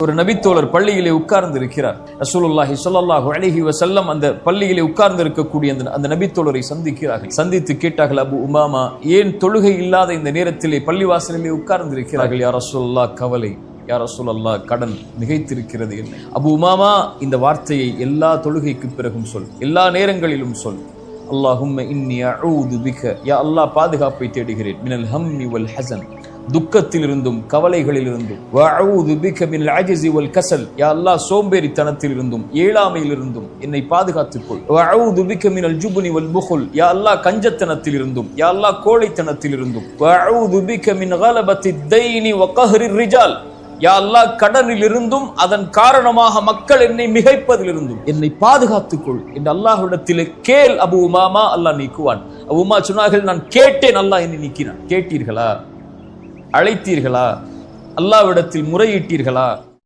ஒரு நபித்தோழர் பள்ளியிலே உட்கார்ந்து இருக்கிறார். ரசூலுல்லாஹி ஸல்லல்லாஹு அலைஹி வஸல்லம் அந்த பள்ளியிலே உட்கார்ந்து இருக்கக்கூடிய அந்த நபித்தோழரை சந்திக்கிறார்கள். சந்தித்து கேட்டார்கள், அபு உமாமா, ஏன் தொழுகை இல்லாத இந்த நேரத்திலே பள்ளிவாசலிலே உட்கார்ந்து இருக்கிறார்கள்? யா ரசூலுல்லாஹ், கவலை. யா ரசூலல்லாஹ், கடன் மிகைத்திருக்கிறது. என்ன? அபு உமாமா, இந்த வார்த்தையை எல்லா தொழுகைக்கு பிறகும் சொல், எல்லா நேரங்களிலும் சொல். அல்லாஹும்ம இன்னி அஊது பிக, யா அல்லாஹ், பாதுகாப்பை தேடுகிறேன், மினல் ஹம்மி வல் ஹஸன், துக்கத்திலிருந்தும் கவலைகளிலிருந்தும், வஅஊது பிக மினல் அஜ்ஸி வல் கஸல், யா அல்லாஹ், சோம்பேறித்தனத்திலிருந்தும் ஏழாமையிலிருந்தும் என்னை பாதுகாத்துக் கொள். வஅஊது பிக மினல் ஜுப்னி வல் புகுல், யா அல்லாஹ், கஞ்சத்தனத்திலிருந்தும், யா அல்லாஹ், கோழைத்தனத்திலிருந்தும், வஅஊது பிக மின் கலபத்தித் தைனி வ கஹ்ரிர் ரிஜால், யா அல்லாஹ், கடனிலிருந்தும் அதன் காரணமாக மக்கள் என்னை மிகைப்பதிலிருந்தும் என்னை பாதுகாத்துக் கொள் என்று அல்லாஹ்விடத்திலே கேள் அபு உமாமா, அல்லாஹ் நீக்குவான். அபு உமா சொன்னார்கள், நான் கேட்டேன், அல்லாஹ் என்னை நீக்கினான். கேட்டீர்களா? அழைத்தீர்களா? அல்லாஹ்விடத்தில் முறையிட்டீர்களா?